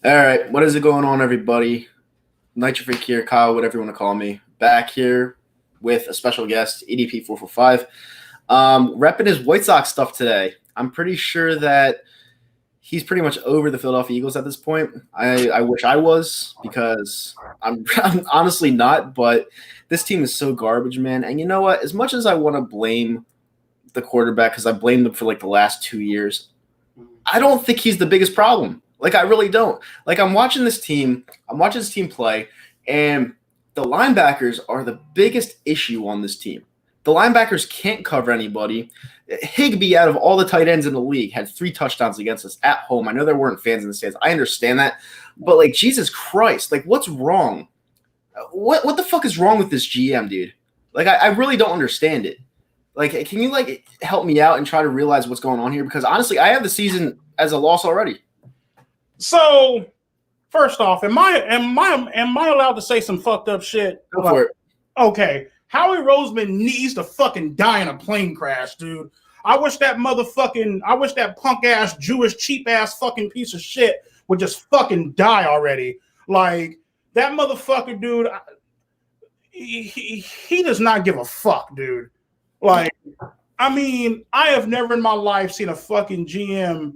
All right, what is it going on, everybody? Nitro Freak here, Kyle, whatever you want to call me. Back here with a special guest, EDP 445. Repping his White Sox stuff today. I'm pretty sure that he's pretty much over the Philadelphia Eagles at this point. I wish I was because I'm honestly not, but this team is so garbage, man. And you know what? As much as I want to blame the quarterback because I blamed him for like the last 2 years, I don't think he's the biggest problem. Like, I really don't. Like, I'm watching this team play, and the linebackers are the biggest issue on this team. The linebackers can't cover anybody. Higbee, out of all the tight ends in the league, had 3 touchdowns against us at home. I know there weren't fans in the stands. I understand that. But, like, Jesus Christ, like, what's wrong? What the fuck is wrong with this GM, dude? Like, I really don't understand it. Like, can you, like, help me out and try to realize what's going on here? Because, honestly, I have the season as a loss already. So, first off, am I allowed to say some fucked up shit? Go for it. Okay, Howie Roseman needs to fucking die in a plane crash, dude. I wish that punk ass Jewish cheap ass fucking piece of shit would just fucking die already. Like, that motherfucker, dude. He does not give a fuck, dude. Like, I mean, I have never in my life seen a fucking GM.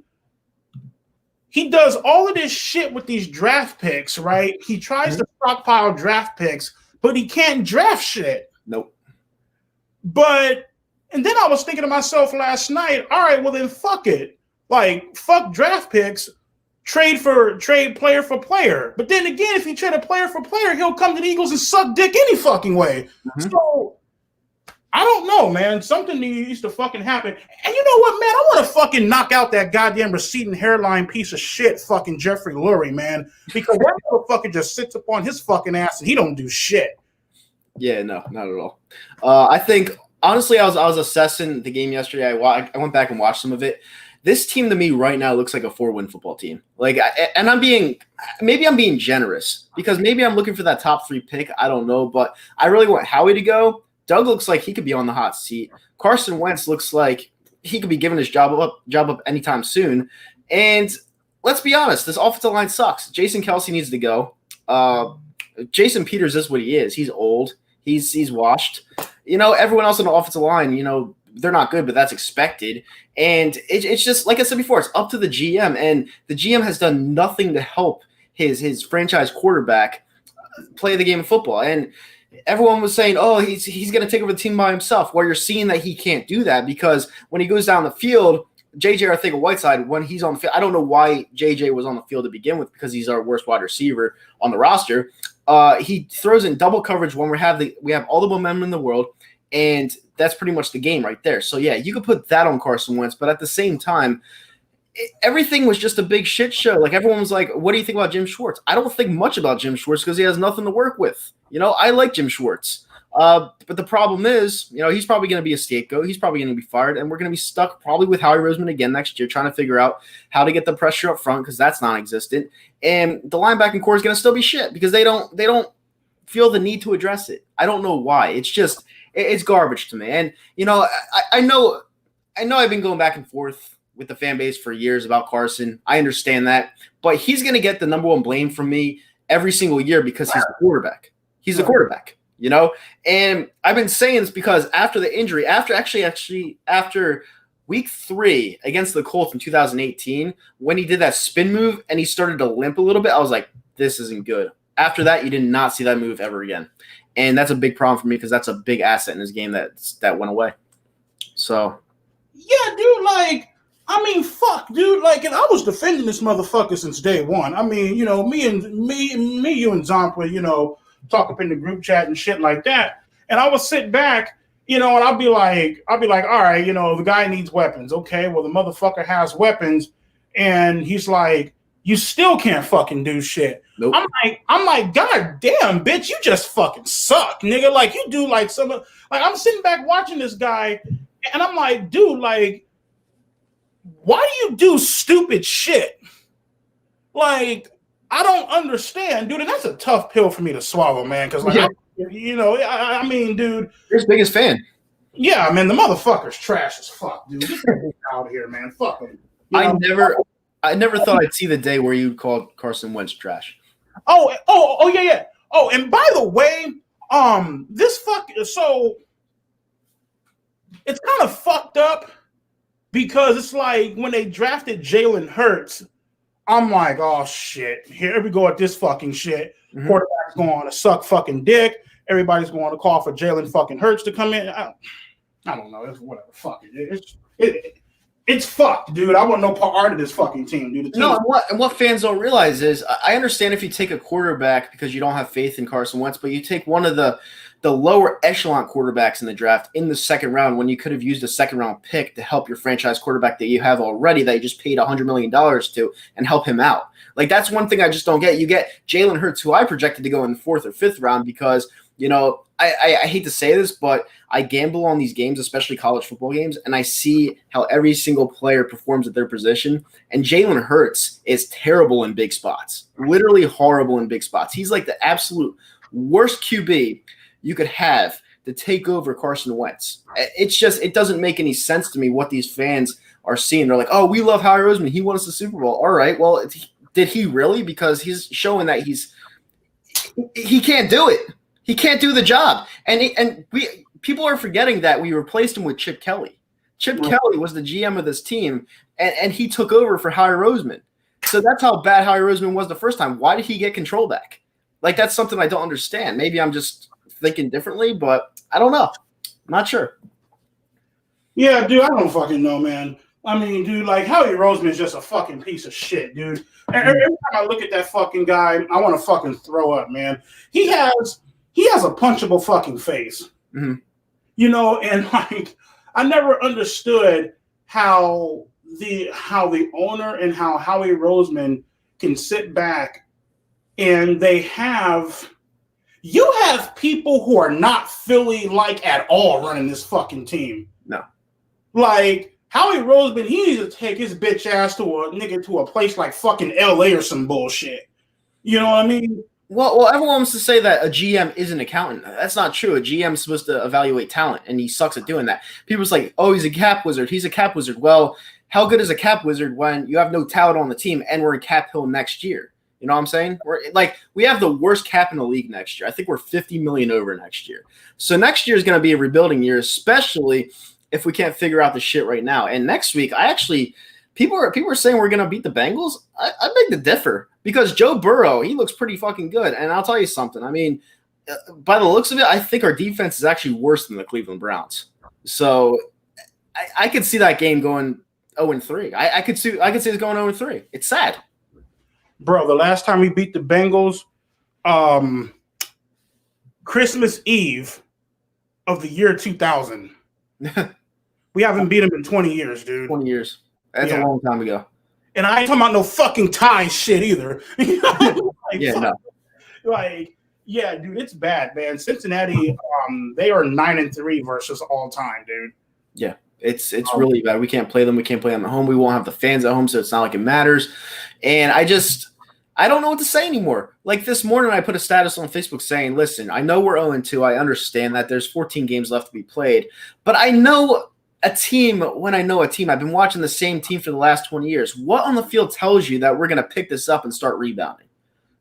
He does all of this shit with these draft picks, right? He tries to stockpile draft picks, but he can't draft shit. Nope. And then I was thinking to myself last night, all right, well then fuck it. Like, fuck draft picks, trade player for player. But then again, if you trade a player for player, he'll come to the Eagles and suck dick any fucking way. Mm-hmm. So I don't know, man. Something needs to fucking happen. And you know what, man? I want to fucking knock out that goddamn receding hairline piece of shit fucking Jeffrey Lurie, man. Because that motherfucker just sits up on his fucking ass and he don't do shit. Yeah, no, not at all. I think, honestly, I was assessing the game yesterday. I went back and watched some of it. This team to me right now looks like a 4-win football team. Like, and I'm being generous because maybe I'm looking for that top 3 pick. I don't know, but I really want Howie to go. Doug looks like he could be on the hot seat. Carson Wentz looks like he could be giving his job up anytime soon. And let's be honest, this offensive line sucks. Jason Kelce needs to go. Jason Peters is what he is. He's old. He's washed. You know, everyone else on the offensive line, you know, they're not good, but that's expected. And it's just, like I said before, it's up to the GM. And the GM has done nothing to help his franchise quarterback play the game of football. And everyone was saying, oh, he's going to take over the team by himself. Well, you're seeing that he can't do that because when he goes down the field, J.J. Arcega-Whiteside, when he's on the field, I don't know why J.J. was on the field to begin with because he's our worst wide receiver on the roster. He throws in double coverage when we have all the momentum in the world, and that's pretty much the game right there. So, yeah, you could put that on Carson Wentz, but at the same time, everything was just a big shit show. Like, everyone was like, what do you think about Jim Schwartz? I don't think much about Jim Schwartz because he has nothing to work with. You know, I like Jim Schwartz. But the problem is, you know, he's probably going to be a scapegoat. He's probably going to be fired, and we're going to be stuck probably with Howie Roseman again next year trying to figure out how to get the pressure up front because that's non-existent. And the linebacking core is going to still be shit because they don't feel the need to address it. I don't know why. It's just it's garbage to me. And, you know, I know I've been going back and forth with the fan base for years about Carson. I understand that. But he's going to get the number one blame from me every single year because he's the quarterback. He's the quarterback, you know? And I've been saying this because after the injury, after week 3 against the Colts in 2018, when he did that spin move and he started to limp a little bit, I was like, this isn't good. After that, you did not see that move ever again. And that's a big problem for me because that's a big asset in his game that went away. So. Yeah, dude, like, I mean, fuck, dude. Like, and I was defending this motherfucker since day one. I mean, you know, me, you and Zompla, you know, talk up in the group chat and shit like that. And I would sit back, you know, and I'll be like, all right, you know, the guy needs weapons. Okay, well, the motherfucker has weapons, and he's like, you still can't fucking do shit. Nope. I'm like, God damn, bitch, you just fucking suck, nigga. Like, you do like I'm sitting back watching this guy, and I'm like, dude, like, why do you do stupid shit? Like, I don't understand, dude. And that's a tough pill for me to swallow, man. Because, like, you know, I mean, dude. You're his biggest fan. Yeah, man, the motherfucker's trash as fuck, dude. Get out here, man. Fuck him. I never thought I'd see the day where you'd call Carson Wentz trash. Yeah. Oh, and by the way, so it's kind of fucked up because it's like when they drafted Jalen Hurts, I'm like, oh shit, here we go at this fucking shit. Mm-hmm. Quarterback's going to suck fucking dick. Everybody's going to call for Jalen fucking Hurts to come in. I don't know. It's whatever. Fuck it. It's fucked, dude. I want no part of this fucking team, dude. No, and what fans don't realize is I understand if you take a quarterback because you don't have faith in Carson Wentz, but you take one of the lower echelon quarterbacks in the draft in the second round when you could have used a second round pick to help your franchise quarterback that you have already that you just paid $100 million to and help him out. Like, that's one thing I just don't get. You get Jalen Hurts, who I projected to go in the fourth or fifth round because, you know, I hate to say this, but I gamble on these games, especially college football games, and I see how every single player performs at their position. And Jalen Hurts is terrible in big spots, literally horrible in big spots. He's like the absolute worst QB you could have to take over Carson Wentz. It doesn't make any sense to me what these fans are seeing. They're like, oh, we love Howie Roseman. He won us the Super Bowl. All right, well, did he really? Because he's showing that he can't do it. He can't do the job. And people are forgetting that we replaced him with Chip Kelly. Chip Kelly was the GM of this team, and he took over for Howie Roseman. So that's how bad Howie Roseman was the first time. Why did he get control back? Like, that's something I don't understand. Maybe I'm just thinking differently, but I don't know. I'm not sure. Yeah, dude, I don't fucking know, man. I mean, dude, like, Howie Roseman is just a fucking piece of shit, dude. And every time I look at that fucking guy, I want to fucking throw up, man. He has a punchable fucking face. Mm-hmm. You know, and like, I never understood how the owner and how Howie Roseman can sit back and you have people who are not Philly like at all running this fucking team. No. Like, Howie Roseman, he needs to take his bitch ass to a place like fucking LA or some bullshit. You know what I mean? Well, everyone wants to say that a GM is an accountant. That's not true. A GM is supposed to evaluate talent, and he sucks at doing that. People's like, oh, he's a cap wizard. He's a cap wizard. Well, how good is a cap wizard when you have no talent on the team and we're in cap hill next year? You know what I'm saying? We have the worst cap in the league next year. I think we're $50 million over next year. So next year is going to be a rebuilding year, especially if we can't figure out the shit right now. And next week, people are saying we're going to beat the Bengals. I beg to differ because Joe Burrow, he looks pretty fucking good. And I'll tell you something. I mean, by the looks of it, I think our defense is actually worse than the Cleveland Browns. So I could see that game going 0-3. I could see it going 0-3. It's sad. Bro, the last time we beat the Bengals, Christmas Eve of the year 2000. We haven't beat them in 20 years, dude. 20 years. That's a long time ago. And I ain't talking about no fucking tie shit either. Yeah, dude, it's bad, man. Cincinnati, they are 9-3 versus all time, dude. Yeah, it's really bad. We can't play them. We can't play them at home. We won't have the fans at home, so it's not like it matters. And I don't know what to say anymore. Like this morning, I put a status on Facebook saying, listen, I know we're 0-2. I understand that there's 14 games left to be played. But I know a team when I know a team. I've been watching the same team for the last 20 years. What on the field tells you that we're going to pick this up and start rebounding?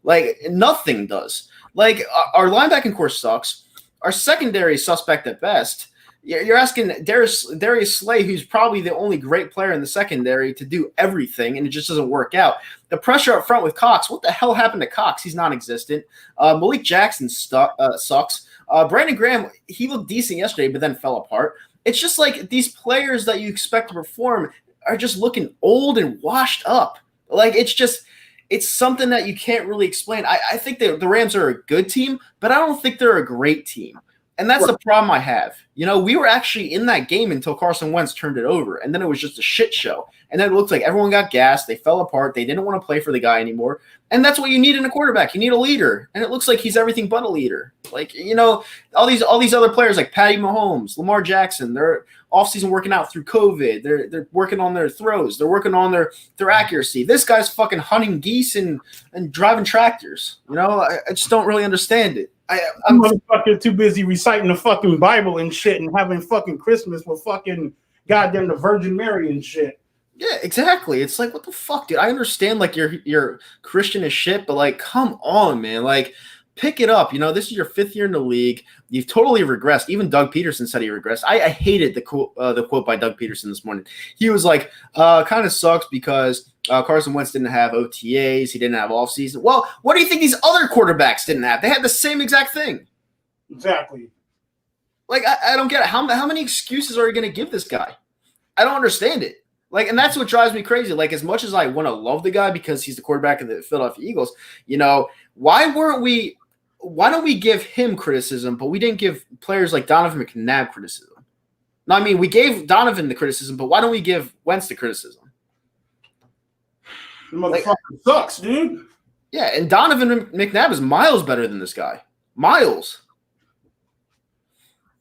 Like, nothing does. Like, our linebacking core sucks. Our secondary is suspect at best. You're asking Darius Slay, who's probably the only great player in the secondary, to do everything, and it just doesn't work out. The pressure up front with Cox, what the hell happened to Cox? He's non-existent. Malik Jackson sucks. Brandon Graham, he looked decent yesterday, but then fell apart. It's just like these players that you expect to perform are just looking old and washed up. Like, it's something that you can't really explain. I think the Rams are a good team, but I don't think they're a great team. And that's the problem I have. You know, we were actually in that game until Carson Wentz turned it over, and then it was just a shit show. And then it looked like everyone got gassed. They fell apart. They didn't want to play for the guy anymore. And that's what you need in a quarterback. You need a leader. And it looks like he's everything but a leader. Like, you know, all these other players like Patty Mahomes, Lamar Jackson, they're offseason working out through COVID. They're working on their throws. They're working on their accuracy. This guy's fucking hunting geese and driving tractors. You know, I just don't really understand it. I'm fucking too busy reciting the fucking Bible and shit and having fucking Christmas with fucking goddamn the Virgin Mary and shit. Yeah, exactly. It's like, what the fuck, dude? I understand like you're Christian as shit, but like, come on, man. Like, pick it up. This is your 5th year in the league. You've totally regressed. Even Doug Peterson said he regressed. I hated the quote by Doug Peterson this morning. He was like, kind of sucks because Carson Wentz didn't have OTAs. He didn't have offseason. Well, what do you think these other quarterbacks didn't have? They had the same exact thing. Exactly. Like, I don't get it. How many excuses are you going to give this guy? I don't understand it. Like, and that's what drives me crazy. Like, as much as I want to love the guy because he's the quarterback of the Philadelphia Eagles, why don't we give him criticism, but we didn't give players like Donovan McNabb criticism? No, I mean, we gave Donovan the criticism, but why don't we give Wentz the criticism? The motherfucker sucks, dude. Yeah, and Donovan McNabb is miles better than this guy. Miles.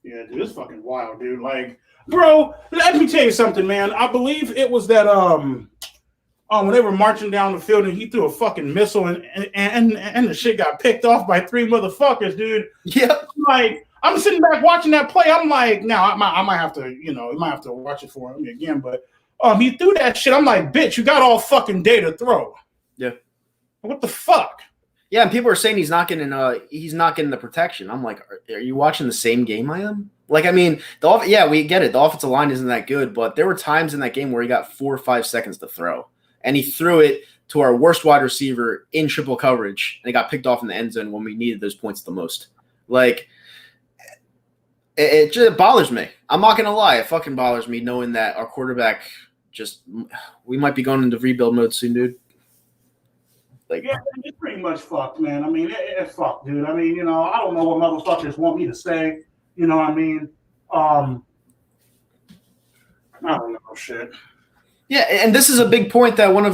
Yeah, dude, it's fucking wild, dude. Like, bro, let me tell you something, man. I believe it was that when they were marching down the field and he threw a fucking missile and the shit got picked off by 3 motherfuckers, dude. Yep. Like, I'm sitting back watching that play. I'm like, now I might have to, I might have to watch it for him again. But he threw that shit. I'm like, bitch, you got all fucking day to throw. Yeah. What the fuck? Yeah, and people are saying he's not getting the protection. I'm like, are you watching the same game I am? Like, I mean, we get it. The offensive line isn't that good, but there were times in that game where he got 4 or 5 seconds to throw, and he threw it to our worst wide receiver in triple coverage, and it got picked off in the end zone when we needed those points the most. Like, it just bothers me. I'm not gonna lie, it fucking bothers me knowing that our quarterback we might be going into rebuild mode soon, dude. Like, yeah, it's pretty much fucked, man. I mean, it's fucked, dude. I mean, I don't know what motherfuckers want me to say. You know what I mean? I don't know shit. Yeah, and this is a big point that one of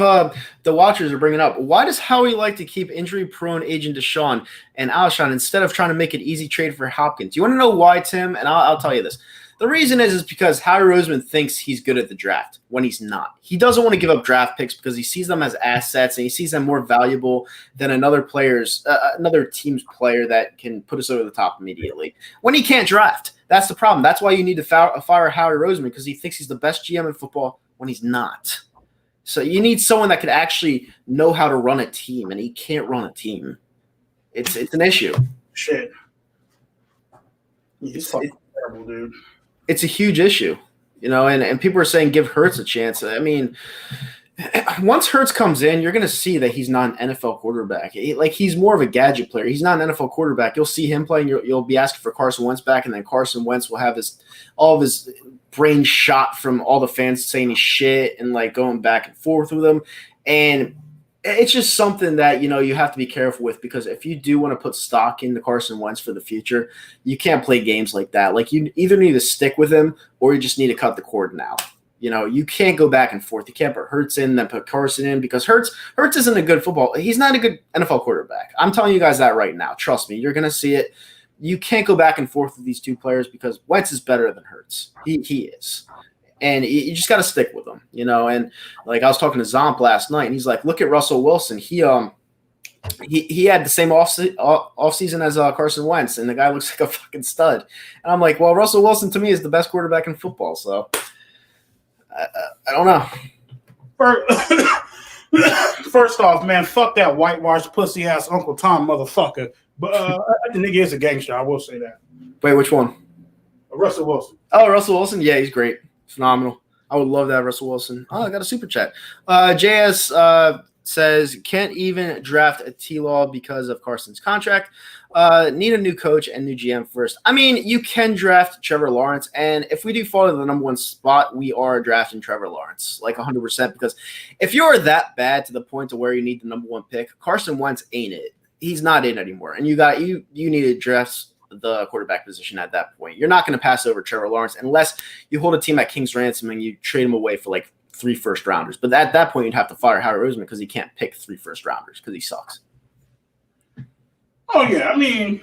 the watchers are bringing up. Why does Howie like to keep injury-prone agent Deshaun and Alshon instead of trying to make an easy trade for Hopkins? You want to know why, Tim? And I'll tell you this. The reason is because Howie Roseman thinks he's good at the draft when he's not. He doesn't want to give up draft picks because he sees them as assets and he sees them more valuable than another team's player that can put us over the top immediately. When he can't draft, that's the problem. That's why you need to fire Howie Roseman, because he thinks he's the best GM in football when he's not. So you need someone that could actually know how to run a team, and he can't run a team. It's an issue. Shit. It's fucking terrible, dude. It's a huge issue, and people are saying give Hurts a chance. I mean, once Hurts comes in, you're going to see that he's not an NFL quarterback. He's more of a gadget player. He's not an NFL quarterback. You'll see him playing. You'll be asking for Carson Wentz back, and then Carson Wentz will have all of his brain shot from all the fans saying he's shit and like going back and forth with him. And it's just something that, you have to be careful with, because if you do want to put stock into Carson Wentz for the future, you can't play games like that. Like, you either need to stick with him or you just need to cut the cord now. You can't go back and forth. You can't put Hurts in, then put Carson in, because Hurts isn't a good football. He's not a good NFL quarterback. I'm telling you guys that right now. Trust me, you're going to see it. You can't go back and forth with these two players because Wentz is better than Hurts. He is. And you just got to stick with them, And like, I was talking to Zomp last night, and he's like, look at Russell Wilson. He had the same offseason as Carson Wentz, and the guy looks like a fucking stud. And I'm like, well, Russell Wilson to me is the best quarterback in football. So I don't know. First off, man, fuck that whitewashed pussy ass Uncle Tom motherfucker. But the nigga is a gangster. I will say that. Wait, which one? Russell Wilson. Oh, Russell Wilson. Yeah, he's great. Phenomenal. I would love that, Russell Wilson. Oh, I got a super chat. JS says, can't even draft a T-Law because of Carson's contract. Need a new coach and new GM first. I mean, you can draft Trevor Lawrence, and if we do fall to the number 1 spot, we are drafting Trevor Lawrence, like 100%, because if you're that bad to the point to where you need the number 1 pick, Carson Wentz ain't it. He's not in anymore, and you need to draft the quarterback position at that point. You're not going to pass over Trevor Lawrence unless you hold a team at King's Ransom and you trade him away for like 3 first-rounders. But at that point, you'd have to fire Howie Roseman because he can't pick 3 first-rounders because he sucks. Oh, yeah. I mean,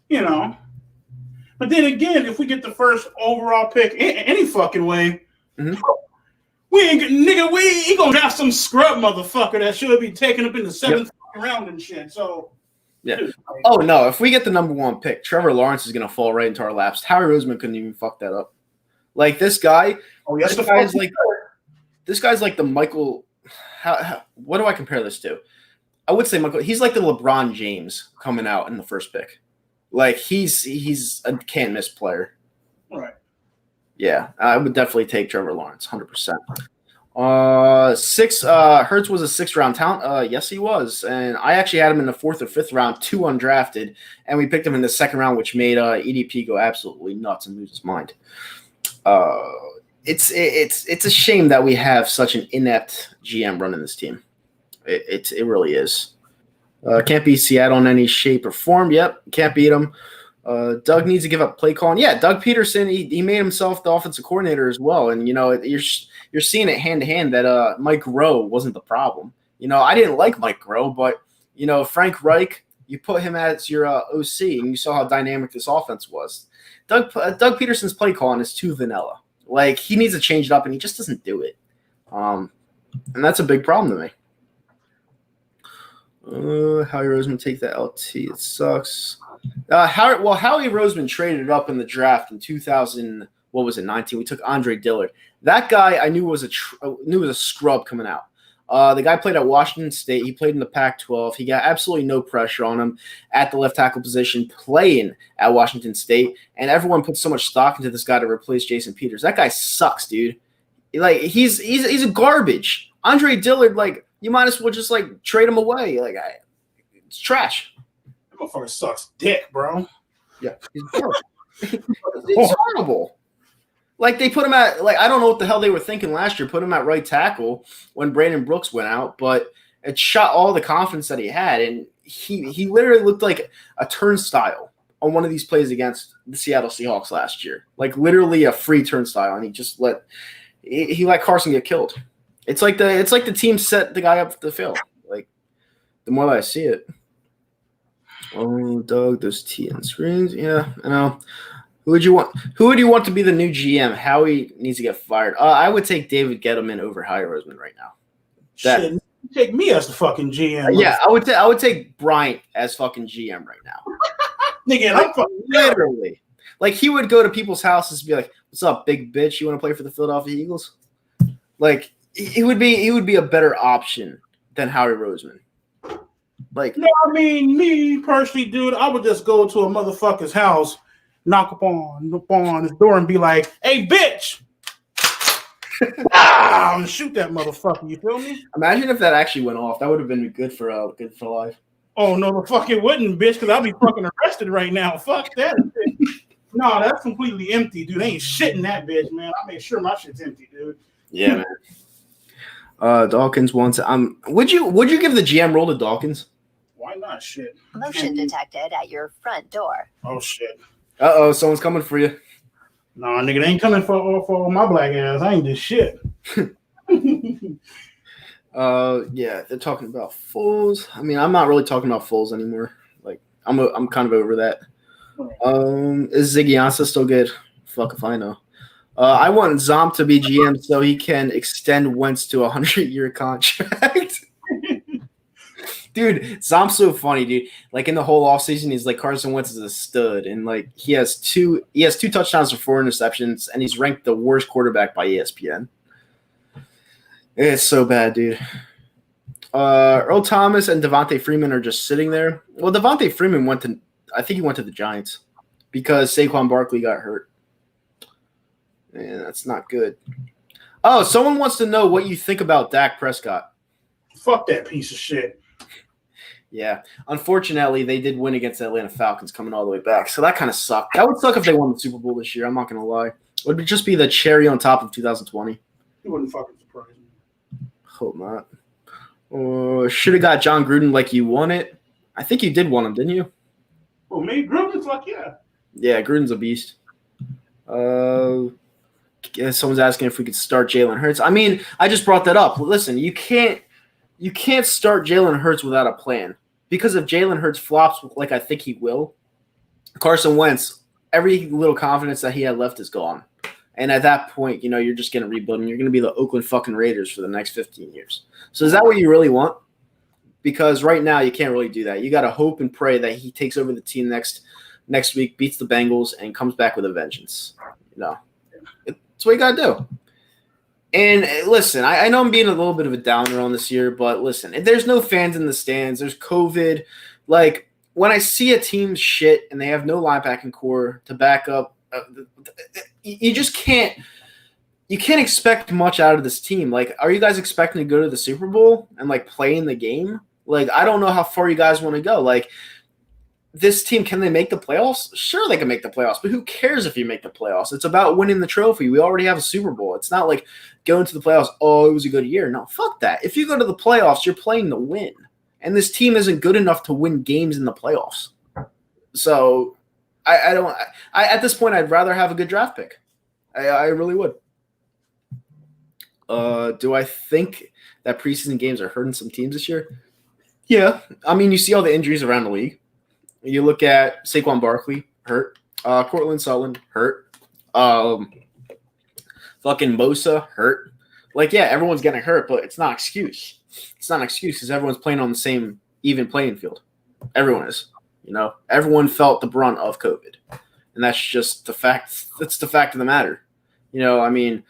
But then again, if we get the first overall pick any fucking way, we going to have some scrub motherfucker that should be taken up in the 7th round and shit. So, yeah. Oh, no. If we get the number 1 pick, Trevor Lawrence is going to fall right into our laps. Howie Roseman couldn't even fuck that up. Like, this guy. Oh, yes, this guy's like. this guy's like the Michael. What do I compare this to? I would say Michael. He's like the LeBron James coming out in the first pick. Like he's a can't miss player. Right. Yeah, I would definitely take Trevor Lawrence, 100%. Hurts was a 6th-round talent. Yes, he was, and I actually had him in the 4th or 5th round, 2 undrafted, and we picked him in the 2nd round, which made EDP go absolutely nuts and lose his mind. It's a shame that we have such an inept GM running this team. It really is. Can't beat Seattle in any shape or form. Yep, can't beat them. Doug needs to give up play calling. Yeah, Doug Peterson, he made himself the offensive coordinator as well. And, you're seeing it hand to hand that Mike Rowe wasn't the problem. I didn't like Mike Rowe, but, Frank Reich, you put him as your OC, and you saw how dynamic this offense was. Doug Peterson's play calling is too vanilla. Like, he needs to change it up, and he just doesn't do it. And that's a big problem to me. Howie Roseman take that LT. It sucks. Howie Roseman traded up in the draft in 19? We took Andre Dillard. That guy I knew was a scrub coming out. The guy played at Washington State. He played in the Pac-12. He got absolutely no pressure on him at the left tackle position playing at Washington State. And everyone put so much stock into this guy to replace Jason Peters. That guy sucks, dude. Like he's a garbage. Andre Dillard, like you might as well just like trade him away. Like it's trash. That motherfucker sucks dick, bro. Yeah, he's horrible. He's horrible. Like they put him at I don't know what the hell they were thinking last year. Put him at right tackle when Brandon Brooks went out, but it shot all the confidence that he had, and he literally looked like a turnstile on one of these plays against the Seattle Seahawks last year. Like literally a free turnstile, and he let Carson get killed. It's like the team set the guy up to fail. Like the more that I see it. Oh, Doug, those TN screens. Yeah, I know. Who would you want to be the new GM? Howie needs to get fired. I would take David Gettleman over Howie Roseman right now. Shit, take me as the fucking GM. Yeah, I would take Bryant as fucking GM right now. Nigga, I'm fucking literally. Like he would go to people's houses and be like, "What's up, big bitch? You want to play for the Philadelphia Eagles?" Like he would be a better option than Howie Roseman. Like no, I mean me personally, dude. I would just go to a motherfucker's house, knock upon his door, and be like, "Hey, bitch!" and shoot that motherfucker. You feel me? Imagine if that actually went off. That would have been good for life. Oh no, the fuck it wouldn't, bitch, because I'll be fucking arrested right now. Fuck that. No, that's completely empty, dude. Ain't shit in that bitch, man. I make sure my shit's empty, dude. Yeah, man. Dawkins wants. Would you give the GM role to Dawkins? Why not? Shit. Motion detected at your front door. Oh shit. Someone's coming for you. No, nigga, they ain't coming for my black ass. I ain't this shit. Yeah, they're talking about Foles. I mean, I'm not really talking about Foles anymore. Like, I'm kind of over that. Is Ziggy Ansah still good? Fuck if I know. I want Zomp to be GM so he can extend Wentz to a 100-year contract. Dude, Zomp's so funny, dude. Like in the whole offseason, he's like Carson Wentz is a stud, and like he has two touchdowns for 4 interceptions, and he's ranked the worst quarterback by ESPN. It's so bad, dude. Earl Thomas and Devontae Freeman are just sitting there. Well, Devontae Freeman went to the Giants because Saquon Barkley got hurt. And that's not good. Oh, someone wants to know what you think about Dak Prescott. Fuck that piece of shit. Yeah. Unfortunately, they did win against the Atlanta Falcons coming all the way back. So that kind of sucked. That would suck if they won the Super Bowl this year. I'm not going to lie. It would just be the cherry on top of 2020. It wouldn't fucking surprise me. Hope not. Should have got John Gruden like you won it. I think you did want him, didn't you? Well, me, Gruden's like, yeah. Yeah, Gruden's a beast. Someone's asking if we could start Jalen Hurts. I mean, I just brought that up. Listen, you can't start Jalen Hurts without a plan. Because if Jalen Hurts flops like I think he will, Carson Wentz, every little confidence that he had left is gone. And at that point, you're just going to rebuild and you're going to be the Oakland fucking Raiders for the next 15 years. So is that what you really want? Because right now you can't really do that. You got to hope and pray that he takes over the team next week, beats the Bengals, and comes back with a vengeance. That's what you got to do. And listen, I know I'm being a little bit of a downer on this year, but listen, there's no fans in the stands. There's COVID. Like, when I see a team shit and they have no linebacking core to back up, you just can't – you can't expect much out of this team. Like, are you guys expecting to go to the Super Bowl and, like, play in the game? Like, I don't know how far you guys want to go. Like, this team, can they make the playoffs? Sure, they can make the playoffs, but who cares if you make the playoffs? It's about winning the trophy. We already have a Super Bowl. It's not like going to the playoffs, oh, it was a good year. No, fuck that. If you go to the playoffs, you're playing to win. And this team isn't good enough to win games in the playoffs. So I don't – at this point, I'd rather have a good draft pick. I really would. Do I think that preseason games are hurting some teams this year? Yeah. I mean, you see all the injuries around the league. You look at Saquon Barkley, hurt. Cortland Sutton, hurt. Fucking Bosa, hurt. Like, yeah, everyone's getting hurt, but it's not an excuse. It's not an excuse because everyone's playing on the same even playing field. Everyone is. You know, everyone felt the brunt of COVID. And that's just the fact. That's the fact of the matter. You know, I mean,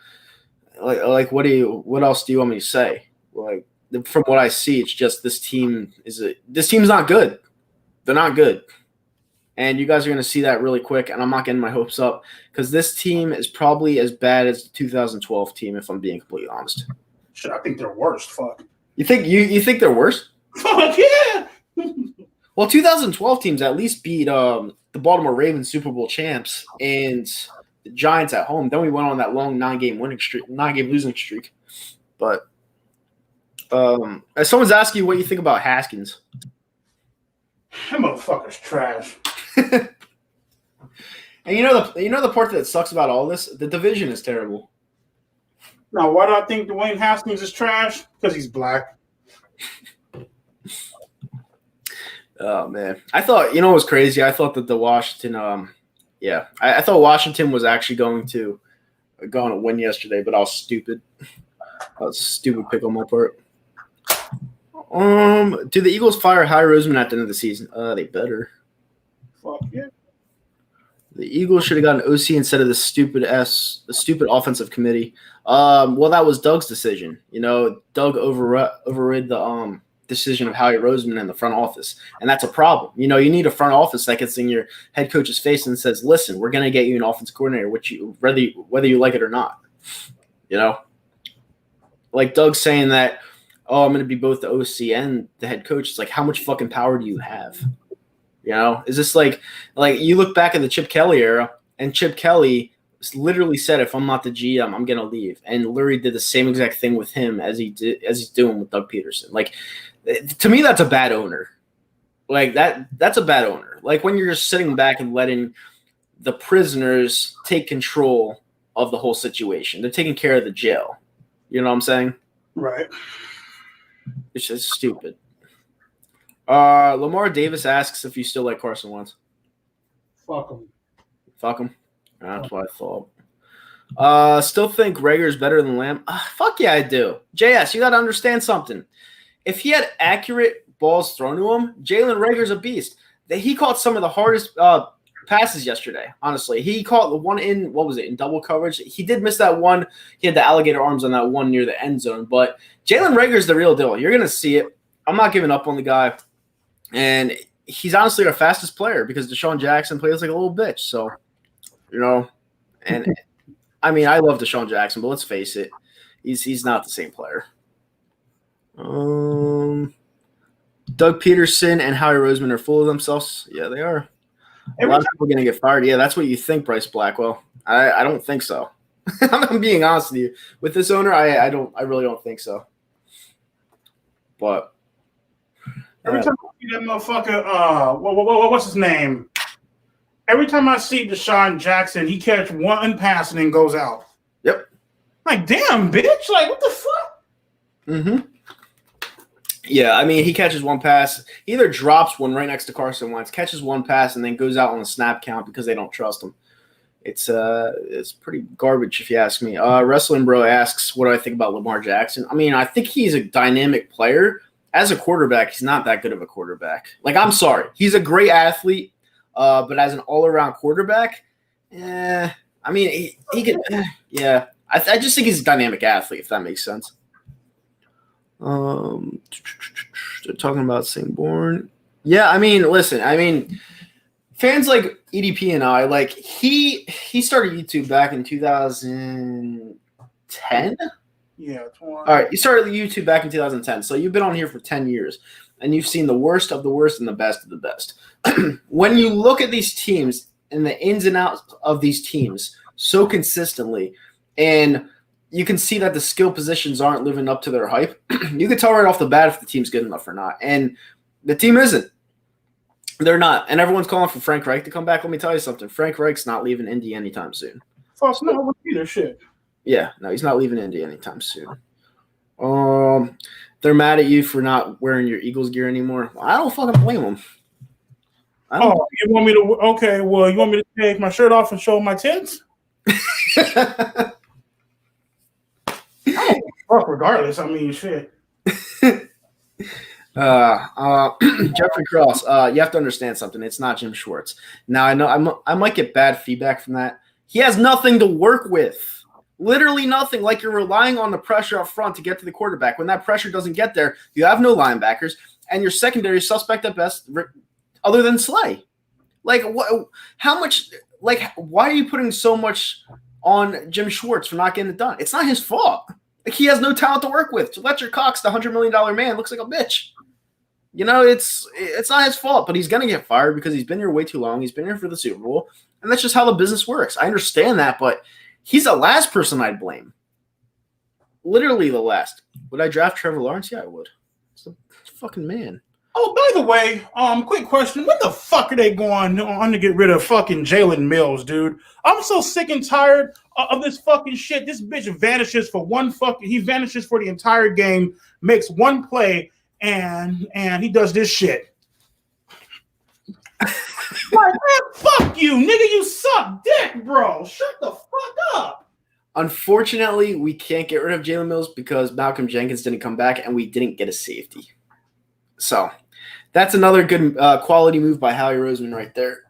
like what else do you want me to say? Like, from what I see, it's just this team's not good. They're not good. And you guys are going to see that really quick, and I'm not getting my hopes up because this team is probably as bad as the 2012 team, if I'm being completely honest. Shit, I think they're worse. Fuck. You think they're worse? Fuck, yeah. Well, 2012 teams at least beat the Baltimore Ravens Super Bowl champs and the Giants at home. Then we went on that long 9-game losing streak. But as someone's asking you what you think about Haskins. That motherfucker's trash. And you know the part that sucks about all this? The division is terrible. Now, why do I think Dwayne Haskins is trash? Because he's black. Oh man, I thought what was crazy. I thought that the Washington, I thought Washington was actually going to win yesterday, but I was stupid. That was a stupid pick on my part. Do the Eagles fire Howie Roseman at the end of the season? They better. Fuck yeah. The Eagles should have gotten an OC instead of the stupid offensive committee. Well, that was Doug's decision. You know, Doug overrid the decision of Howie Roseman in the front office, and that's a problem. You know, you need a front office that gets in your head coach's face and says, "Listen, we're going to get you an offense coordinator, whether you like it or not." You know, like Doug saying that, "Oh, I'm going to be both the OC and the head coach." It's like, how much fucking power do you have? You know, is this like you look back at the Chip Kelly era, and Chip Kelly literally said, "If I'm not the GM, I'm gonna leave." And Lurie did the same exact thing with him as he's doing with Doug Peterson. Like, to me, that's a bad owner. Like that's a bad owner. Like when you're just sitting back and letting the prisoners take control of the whole situation. They're taking care of the jail. You know what I'm saying? Right. It's just stupid. Lamar Davis asks if you still like Carson Wentz. Fuck him. Fuck him. That's what I thought. Still think Rager's better than Lamb? Fuck yeah, I do. JS, you got to understand something. If he had accurate balls thrown to him, Jalen Rager's a beast. He caught some of the hardest passes yesterday, honestly. He caught the one in double coverage. He did miss that one. He had the alligator arms on that one near the end zone. But Jalen Rager's the real deal. You're going to see it. I'm not giving up on the guy. And he's honestly our fastest player because Deshaun Jackson plays like a little bitch. So, you know, and I mean, I love Deshaun Jackson, but let's face it, he's not the same player. Doug Peterson and Howie Roseman are full of themselves. Yeah, they are. A lot of people are going to get fired. Yeah, that's what you think, Bryce Blackwell. I don't think so. I'm being honest with you. With this owner, I really don't think so. But every time I see that motherfucker, what's his name? Every time I see Deshaun Jackson, he catch one pass and then goes out. Yep. Like, damn, bitch. Like, what the fuck? Mm-hmm. Yeah, I mean, he catches one pass. He either drops one right next to Carson Wentz, catches one pass, and then goes out on the snap count because they don't trust him. It's pretty garbage, if you ask me. Wrestling Bro asks, what do I think about Lamar Jackson? I mean, I think he's a dynamic player. As a quarterback, he's not that good of a quarterback. Like, I'm sorry. He's a great athlete, but as an all-around quarterback, I mean, he could, yeah. I just think he's a dynamic athlete, if that makes sense. They're talking about Singborn. Yeah, I mean, listen, fans like EDP and I, like he started YouTube back in 2010. Yeah, 20. All right, you started YouTube back in 2010, so you've been on here for 10 years, and you've seen the worst of the worst and the best of the best. When you look at these teams and the ins and outs of these teams so consistently, and you can see that the skill positions aren't living up to their hype, you can tell right off the bat if the team's good enough or not. And the team isn't. They're not. And everyone's calling for Frank Reich to come back. Let me tell you something. Frank Reich's not leaving Indy anytime soon. Fuck no, either shit. Yeah, no, he's not leaving Indy anytime soon. They're mad at you for not wearing your Eagles gear anymore. Well, I don't fucking blame them. You want me to? Okay, well, you want me to take my shirt off and show my tits? Fuck, regardless. I mean, shit. Jeffrey Cross, you have to understand something. It's not Jim Schwartz. Now, I know I might get bad feedback from that. He has nothing to work with. Literally nothing. Like you're relying on the pressure up front to get to the quarterback. When that pressure doesn't get there, you have no linebackers, and your secondary is suspect at best, other than Slay. Like, what? How much? Like, why are you putting so much on Jim Schwartz for not getting it done? It's not his fault. Like, he has no talent to work with. Fletcher Cox, the $100 million man, looks like a bitch. You know, it's not his fault, but he's going to get fired because he's been here way too long. He's been here for the Super Bowl, and that's just how the business works. I understand that, but he's the last person I'd blame. Literally the last. Would I draft Trevor Lawrence? Yeah, I would. It's a fucking man. Oh, by the way, quick question. When the fuck are they going on to get rid of fucking Jalen Mills, dude? I'm so sick and tired of this fucking shit. This bitch vanishes for he vanishes for the entire game, makes one play, and he does this shit. Like, man, fuck you, nigga. You suck dick, bro. Shut the fuck up. Unfortunately, we can't get rid of Jalen Mills because Malcolm Jenkins didn't come back, and we didn't get a safety. So that's another good quality move by Howie Roseman right there.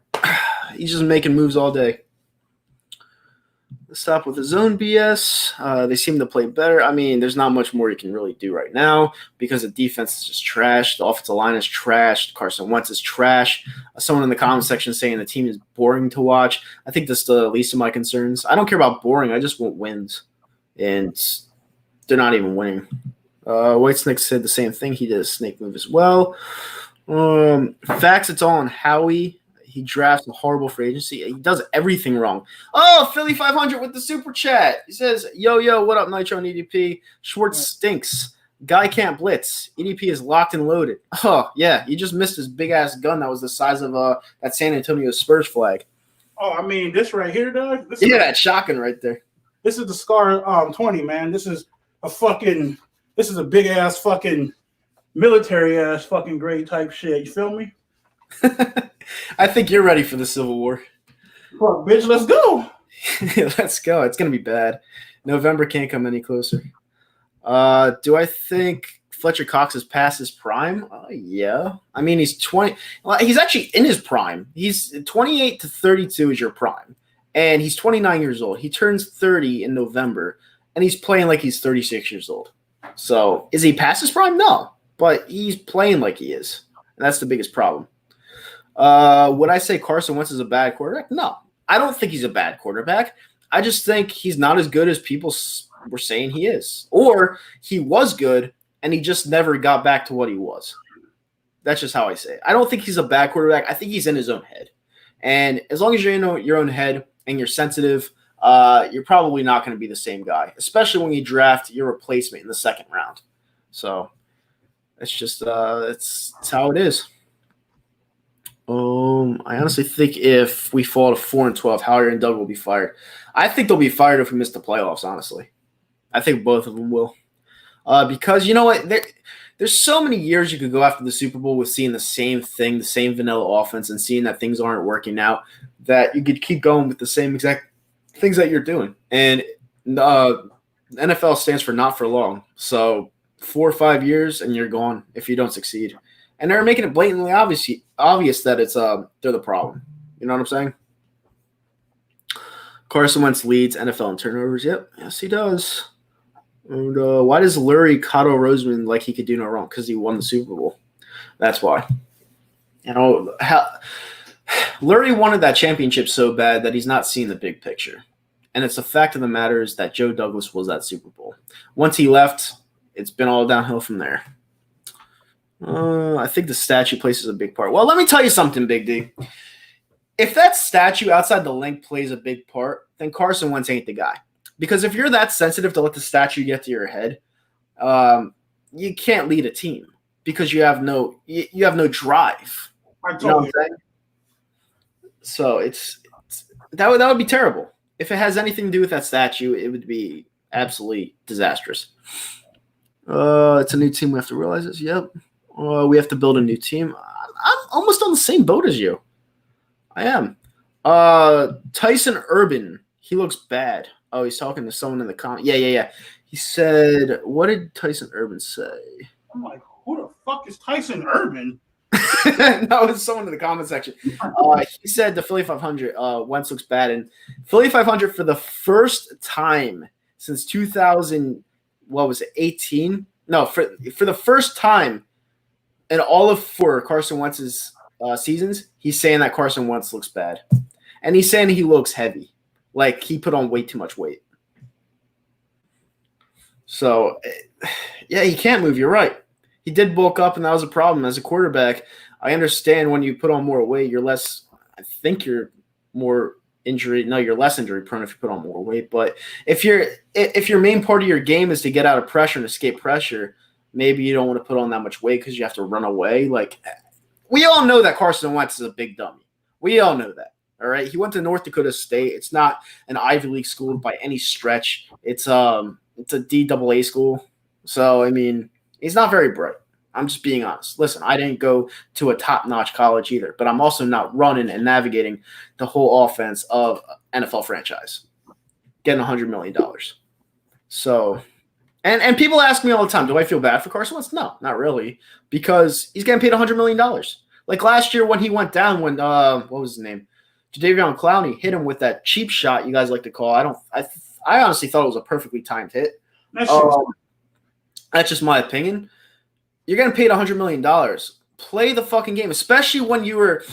He's just making moves all day. Let's stop with the zone BS. They seem to play better. I mean, there's not much more you can really do right now because the defense is just trash. The offensive line is trash. Carson Wentz is trash. Someone in the comment section saying the team is boring to watch. I think that's the least of my concerns. I don't care about boring. I just want wins. And they're not even winning. Whitesnake said the same thing. He did a snake move as well. Facts, it's all on Howie. He drafts a horrible free agency. He does everything wrong. Oh, Philly 500 with the super chat. He says, yo, what up, Nitro and EDP? Schwartz stinks. Guy can't blitz. EDP is locked and loaded. Oh, yeah, you just missed his big-ass gun that was the size of that San Antonio Spurs flag. Oh, I mean, this right here, Doug? That shotgun right there. This is the Scar 20, man. This is a big-ass fucking military-ass fucking grade type shit. You feel me? I think you're ready for the Civil War. Fuck, bitch, let's go. Let's go. It's going to be bad. November can't come any closer. Do I think Fletcher Cox is past his prime? Yeah. I mean, he's 20. Well, he's actually in his prime. He's 28 to 32 is your prime. And he's 29 years old. He turns 30 in November, and he's playing like he's 36 years old. So is he past his prime? No. But he's playing like he is. And that's the biggest problem. Would I say Carson Wentz is a bad quarterback? No. I don't think he's a bad quarterback. I just think he's not as good as people were saying he is. Or he was good, and he just never got back to what he was. That's just how I say it. I don't think he's a bad quarterback. I think he's in his own head. And as long as you're in your own head and you're sensitive, you're probably not going to be the same guy, especially when you draft your replacement in the second round. So it's just it's how it is. I honestly think if we fall to 4-12, Howard and Doug will be fired. I think they'll be fired if we miss the playoffs, honestly. I think both of them will. Because you know what? There's so many years you could go after the Super Bowl with seeing the same thing, the same vanilla offense, and seeing that things aren't working out, that you could keep going with the same exact things that you're doing. And NFL stands for not for long. So 4 or 5 years, and you're gone if you don't succeed. And they're making it blatantly obvious that it's they're the problem. You know what I'm saying? Carson Wentz leads NFL in turnovers. Yep, yes he does. And why does Lurie coddle Roseman like he could do no wrong? Because he won the Super Bowl. That's why. Lurie wanted that championship so bad that he's not seeing the big picture. And it's the fact of the matter is that Joe Douglas was that Super Bowl. Once he left, it's been all downhill from there. I think the statue plays a big part. Well, let me tell you something, Big D. If that statue outside the link plays a big part, then Carson Wentz ain't the guy. Because if you're that sensitive to let the statue get to your head, you can't lead a team because you have no drive. I told you know what I'm saying? So that would be terrible. If it has anything to do with that statue, it would be absolutely disastrous. It's a new team. We have to realize this. Yep. We have to build a new team. I'm almost on the same boat as you. I am. Tyson Urban. He looks bad. Oh, he's talking to someone in the comment. Yeah. He said, what did Tyson Urban say? I'm like, who the fuck is Tyson Urban? No, it's someone in the comment section. He said the Philly 500, Wentz looks bad. And Philly 500 for the first time since 2000, what was it, 18? No, for the first time in all of 4 Carson Wentz's seasons, he's saying that Carson Wentz looks bad. And he's saying he looks heavy. Like he put on way too much weight. So, yeah, he can't move. You're right. He did bulk up, and that was a problem. As a quarterback, I understand when you put on more weight, you're less – I think you're more injury – no, you're less injury prone if you put on more weight. But if your main part of your game is to get out of pressure and escape pressure, maybe you don't want to put on that much weight because you have to run away. Like, we all know that Carson Wentz is a big dummy. We all know that, all right? He went to North Dakota State. It's not an Ivy League school by any stretch. It's a DAA school. So, I mean – he's not very bright. I'm just being honest. Listen, I didn't go to a top-notch college either, but I'm also not running and navigating the whole offense of NFL franchise, getting $100 million. So, and people ask me all the time, do I feel bad for Carson Wentz? No, not really, because he's getting paid $100 million. Like last year when he went down, when what was his name? Jadeveon Clowney hit him with that cheap shot you guys like to call. I honestly thought it was a perfectly timed hit. That's just my opinion. You're getting paid $100 million. Play the fucking game, especially when you were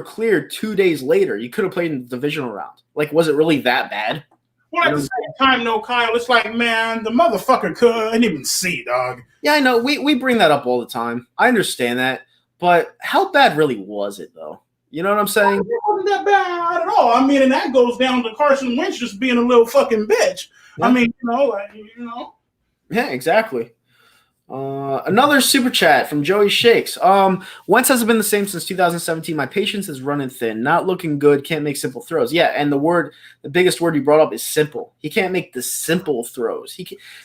cleared 2 days later. You could have played in the divisional round. Like, was it really that bad? Well, at the same time, no, Kyle, it's like, man, the motherfucker couldn't even see, dog. Yeah, I know. We bring that up all the time. I understand that. But how bad really was it, though? You know what I'm saying? It wasn't that bad at all. I mean, and that goes down to Carson Wentz just being a little fucking bitch. Yeah. I mean, Yeah, exactly. Another super chat from Joey Shakes. Wentz hasn't been the same since 2017. My patience is running thin. Not looking good. Can't make simple throws. Yeah, and the biggest word you brought up is simple. He can't make the simple throws.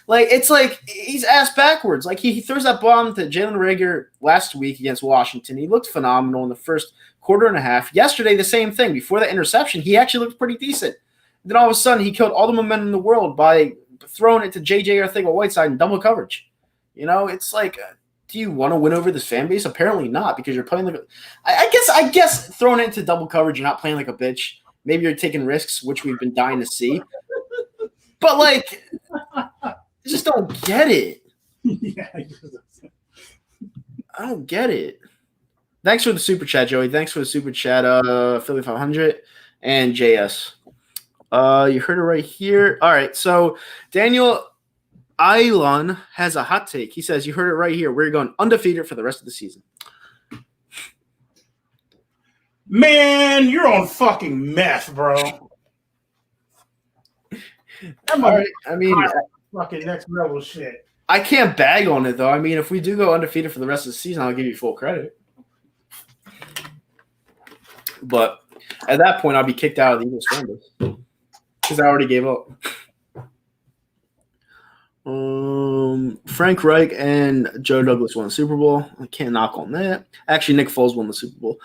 It's like he's ass backwards. Like he throws that bomb to Jalen Reagor last week against Washington. He looked phenomenal in the first quarter and a half. Yesterday, the same thing. Before the interception, he actually looked pretty decent. Then all of a sudden, he killed all the momentum in the world by throwing it to J.J. Arcega-Whiteside in double coverage. You know, it's like, do you want to win over this fan base? Apparently not, because you're playing like I guess throwing it into double coverage, you're not playing like a bitch. Maybe you're taking risks, which we've been dying to see. But, like, I just don't get it. Yeah, I don't get it. Thanks for the super chat, Joey. Thanks for the super chat, Philly 500 and JS. You heard it right here. All right, so Daniel Ilon has a hot take. He says, you heard it right here. We're going undefeated for the rest of the season. Man, you're on fucking meth, bro. All right, I mean, fucking next level shit. I can't bag on it, though. I mean, if we do go undefeated for the rest of the season, I'll give you full credit. But at that point, I'll be kicked out of the Eagles fan base because I already gave up. Frank Reich and Joe Douglas won the Super Bowl. I can't knock on that. Actually, Nick Foles won the Super Bowl.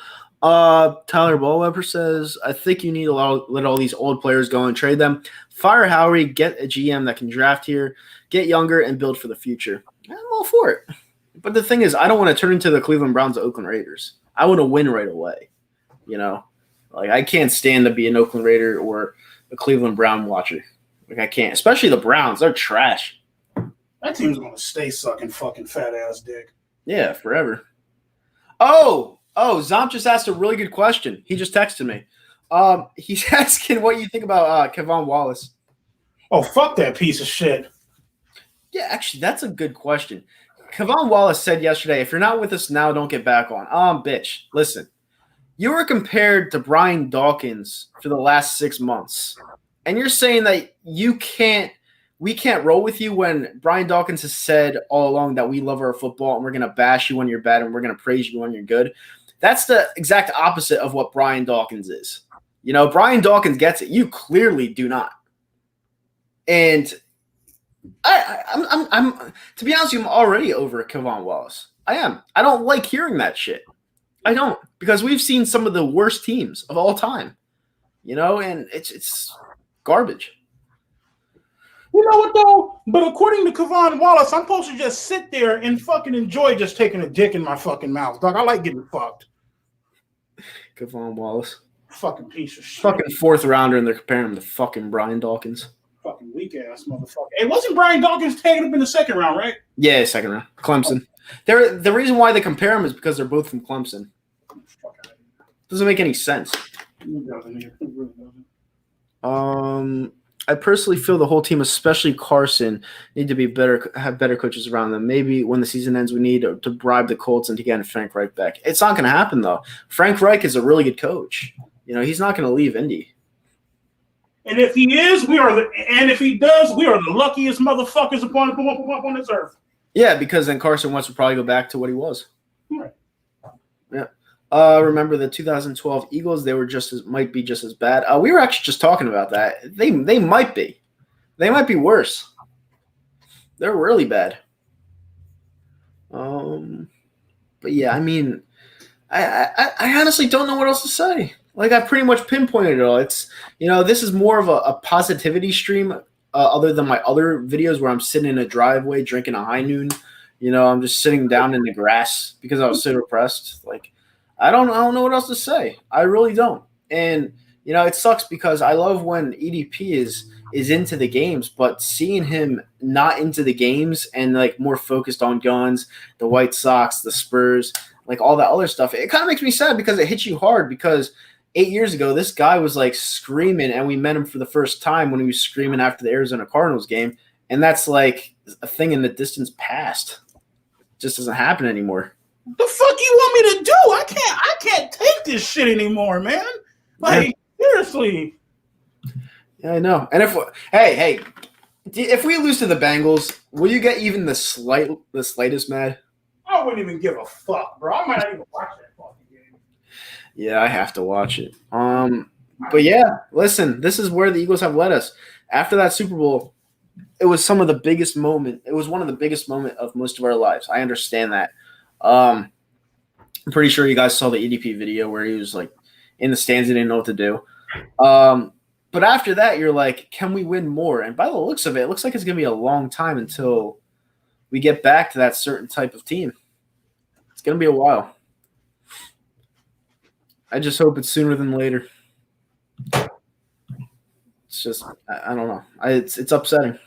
Tyler Ballweber says, I think you need to let all these old players go and trade them. Fire Howery, get a GM that can draft here, get younger, and build for the future. I'm all for it. But the thing is, I don't want to turn into the Cleveland Browns or Oakland Raiders. I want to win right away. You know? Like, I can't stand to be an Oakland Raider or a Cleveland Brown watcher. Like I can't, especially the Browns. They're trash. That team's gonna stay sucking fucking fat ass dick. Yeah, forever. Oh, Zomp just asked a really good question. He just texted me. He's asking what you think about Kevon Wallace. Oh, fuck that piece of shit. Yeah, actually, that's a good question. Kevon Wallace said yesterday, if you're not with us now, don't get back on. Bitch, listen. You were compared to Brian Dawkins for the last 6 months. And you're saying that we can't roll with you when Brian Dawkins has said all along that we love our football and we're going to bash you when you're bad and we're going to praise you when you're good. That's the exact opposite of what Brian Dawkins is. You know, Brian Dawkins gets it. You clearly do not. And I'm to be honest with you, I'm already over Kevon Wallace. I am. I don't like hearing that shit. I don't, because we've seen some of the worst teams of all time, you know, and it's garbage. You know what though? But according to Kevon Wallace, I'm supposed to just sit there and fucking enjoy just taking a dick in my fucking mouth, dog. I like getting fucked. Kevon Wallace, fucking piece of shit. Fucking 4th rounder, and they're comparing him to fucking Brian Dawkins. Fucking weak ass motherfucker. Hey, wasn't Brian Dawkins taken up in the 2nd round, right? Yeah, 2nd round. Clemson. The reason why they compare them is because they're both from Clemson. Doesn't make any sense. I personally feel the whole team, especially Carson, need to be better, have better coaches around them. Maybe when the season ends, we need to bribe the Colts and to get Frank Reich back. It's not going to happen, though. Frank Reich is a really good coach. You know, he's not going to leave Indy. And if he is, and if he does, we are the luckiest motherfuckers upon this earth. Yeah, because then Carson Wentz will probably go back to what he was. Right. Yeah. Remember the 2012 Eagles? They were might be just as bad. We were actually just talking about that. They might be. They might be worse. They're really bad. But yeah, I mean, I honestly don't know what else to say. Like, I pretty much pinpointed it all. It's, you know, this is more of a positivity stream other than my other videos where I'm sitting in a driveway drinking a high noon. You know, I'm just sitting down in the grass because I was so depressed. Like, I don't know what else to say. I really don't. And, you know, it sucks because I love when EDP is into the games, but seeing him not into the games and, like, more focused on guns, the White Sox, the Spurs, like all that other stuff, it kind of makes me sad because it hits you hard because 8 years ago, this guy was like screaming, and we met him for the first time when he was screaming after the Arizona Cardinals game. And that's like a thing in the distance past. It just doesn't happen anymore. The fuck you want me to do? I can't take this shit anymore, man. Like, seriously. Yeah, I know. And if we lose to the Bengals, will you get even the slightest mad? I wouldn't even give a fuck, bro. I might not even watch that fucking game. Yeah, I have to watch it. But yeah, listen, this is where the Eagles have led us. After that Super Bowl, it was some of the biggest moment. It was one of the biggest moment of most of our lives. I understand that. I'm pretty sure you guys saw the EDP video where he was like in the stands and didn't know what to do. But after that, you're like, can we win more? And by the looks of it, it looks like it's going to be a long time until we get back to that certain type of team. It's going to be a while. I just hope it's sooner than later. It's just, I don't know. It's upsetting.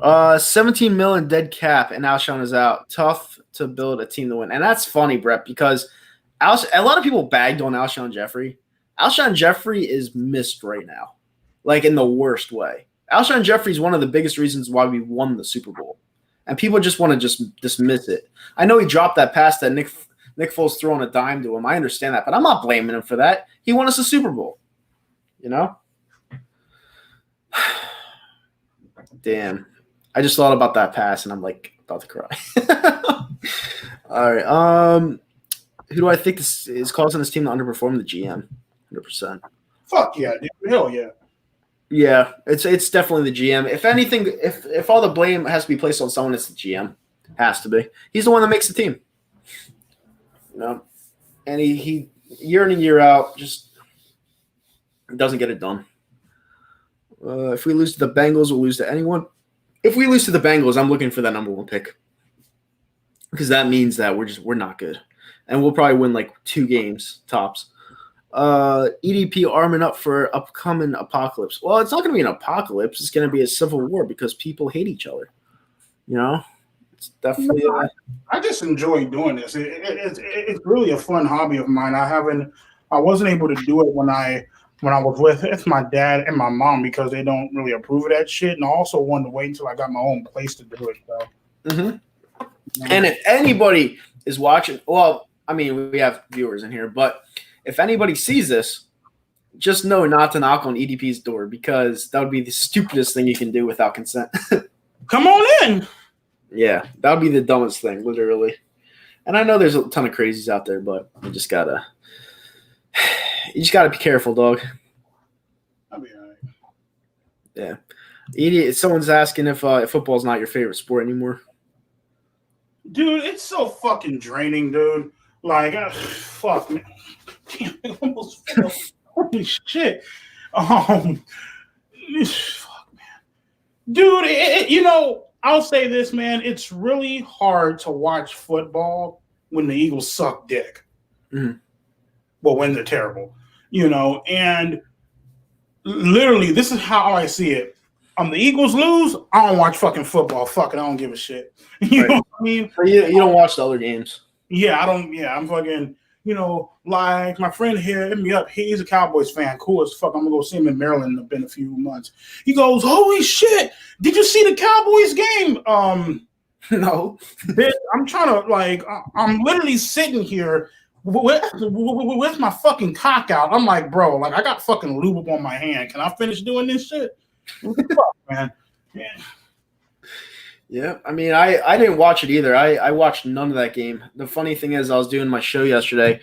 17 million dead cap, and Alshon is out. Tough to build a team to win. And that's funny, Brett, because a lot of people bagged on Alshon Jeffrey. Alshon Jeffrey is missed right now, like in the worst way. Alshon Jeffrey is one of the biggest reasons why we won the Super Bowl. And people just want to just dismiss it. I know he dropped that pass that Nick Foles throwing a dime to him. I understand that, but I'm not blaming him for that. He won us a Super Bowl, you know? Damn. I just thought about that pass, and I'm like about to cry. All right. Who do I think is causing this team to underperform? The GM, 100%. Fuck yeah, dude. Hell yeah. Yeah, it's definitely the GM. If anything, if all the blame has to be placed on someone, it's the GM. Has to be. He's the one that makes the team. You know, and he year in and year out just doesn't get it done. If we lose to the Bengals, we'll lose to anyone. If we lose to the Bengals, I'm looking for that number 1 pick because that means that we're not good, and we'll probably win like 2 games tops. EDP arming up for upcoming apocalypse. Well, it's not going to be an apocalypse. It's going to be a civil war because people hate each other. You know, it's definitely. I just enjoy doing this. It's really a fun hobby of mine. I wasn't able to do it when I was with my dad and my mom because they don't really approve of that shit, and I also wanted to wait until I got my own place to do it. So. Mm-hmm. And if anybody is watching, well, I mean, we have viewers in here, but if anybody sees this, just know not to knock on EDP's door because that would be the stupidest thing you can do without consent. Come on in. Yeah, that would be the dumbest thing, literally. And I know there's a ton of crazies out there, but you just gotta be careful, dog. I'll be all right. Yeah. Someone's asking if football's not your favorite sport anymore. Dude, it's so fucking draining, dude. Like, fuck, man. Damn, it almost fell. Holy shit. Fuck, man. Dude, I'll say this, man. It's really hard to watch football when the Eagles suck dick. Mm-hmm. Well, when they're terrible, and literally, this is how I see it. The Eagles lose, I don't watch fucking football. Fuck it, I don't give a shit. You know what I mean? You don't watch the other games. Yeah, I don't. Yeah, I'm fucking. Like my friend here hit me up. He's a Cowboys fan. Cool as fuck. I'm gonna go see him in Maryland in a few months. He goes, "Holy shit! Did you see the Cowboys game?" No. I'm trying to I'm literally sitting here with my fucking cock out. I'm like, bro, like I got fucking lube on my hand. Can I finish doing this shit? What the fuck, man? Yeah. Yeah, I mean, I didn't watch it either. I watched none of that game. The funny thing is, I was doing my show yesterday,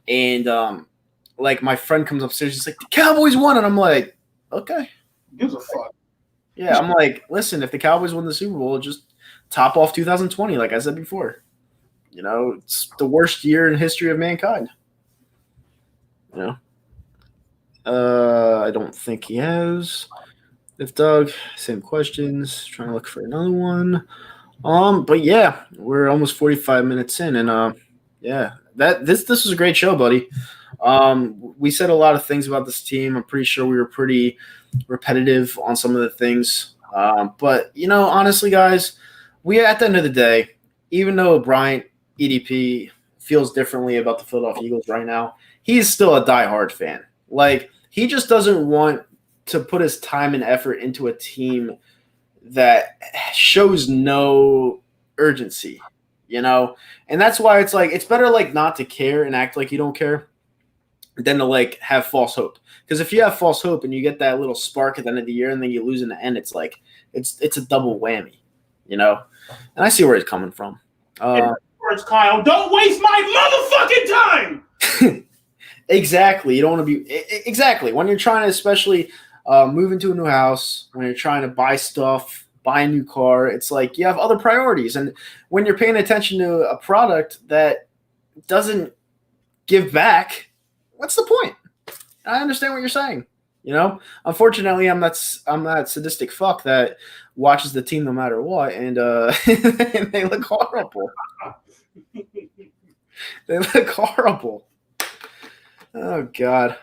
and my friend comes upstairs. He's like, "The Cowboys won," and I'm like, "Okay." Gives a fuck. Yeah, I'm like, listen, if the Cowboys win the Super Bowl, just top off 2020, like I said before. It's the worst year in history of mankind. I don't think he has. If Doug, same questions. Trying to look for another one. But yeah, we're almost 45 minutes in, and yeah, this was a great show, buddy. We said a lot of things about this team. I'm pretty sure we were pretty repetitive on some of the things. But honestly, guys, we at the end of the day, even though Bryant EDP feels differently about the Philadelphia Eagles right now, he's still a diehard fan. Like he just doesn't want to put his time and effort into a team that shows no urgency, and that's why it's like it's better not to care and act like you don't care than to have false hope. Because if you have false hope and you get that little spark at the end of the year and then you lose in the end, it's like it's a double whammy, And I see where he's coming from. Words, Kyle, don't waste my motherfucking time. Exactly. You don't want to be exactly when you're trying to, especially move into a new house, when you're trying to buy stuff, buy a new car. It's like you have other priorities, and when you're paying attention to a product that doesn't give back, what's the point? I understand what you're saying. Unfortunately, I'm that sadistic fuck that watches the team no matter what, and and they look horrible. They look horrible. Oh God.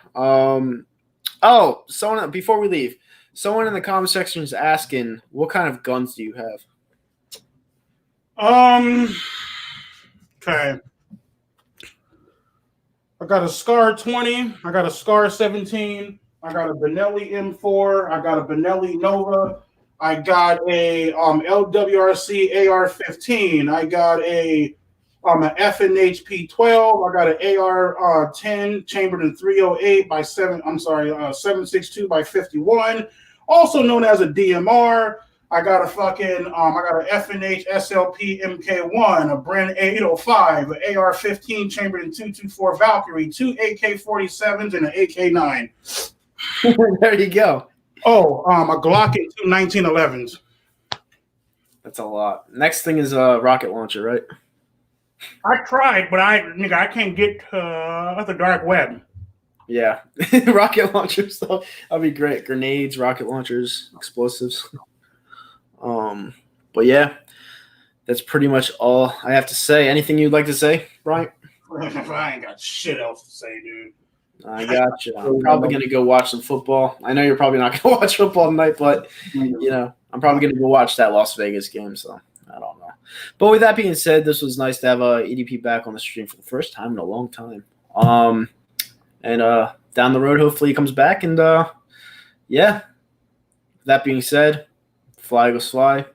Someone before we leave, someone in the comment section is asking, what kind of guns do you have? Okay. I got a Scar 20. I got a Scar 17. I got a Benelli M4. I got a Benelli Nova. I got a LWRC AR-15. I got an FNHP 12. I got an AR 10 chambered in 308 by 762 by 51, also known as a DMR. I got a FNH SLP MK1, a Bren 805, an AR-15 chambered in 224 Valkyrie, 2 AK-47s, and an AK-9. There you go. Oh, a Glock and 2 1911s. That's a lot. Next thing is a rocket launcher, right? I tried, but I can't get the dark web. Yeah, rocket launchers though. That'd be great. Grenades, rocket launchers, explosives. But yeah, that's pretty much all I have to say. Anything you'd like to say, Brian? I ain't got shit else to say, dude. I got you. I'm probably going to go watch some football. I know you're probably not going to watch football tonight, but, I'm probably going to go watch that Las Vegas game, so I don't know. But with that being said, this was nice to have EDP back on the stream for the first time in a long time. And down the road, hopefully he comes back. And, that being said, fly goes fly.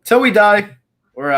Till we die.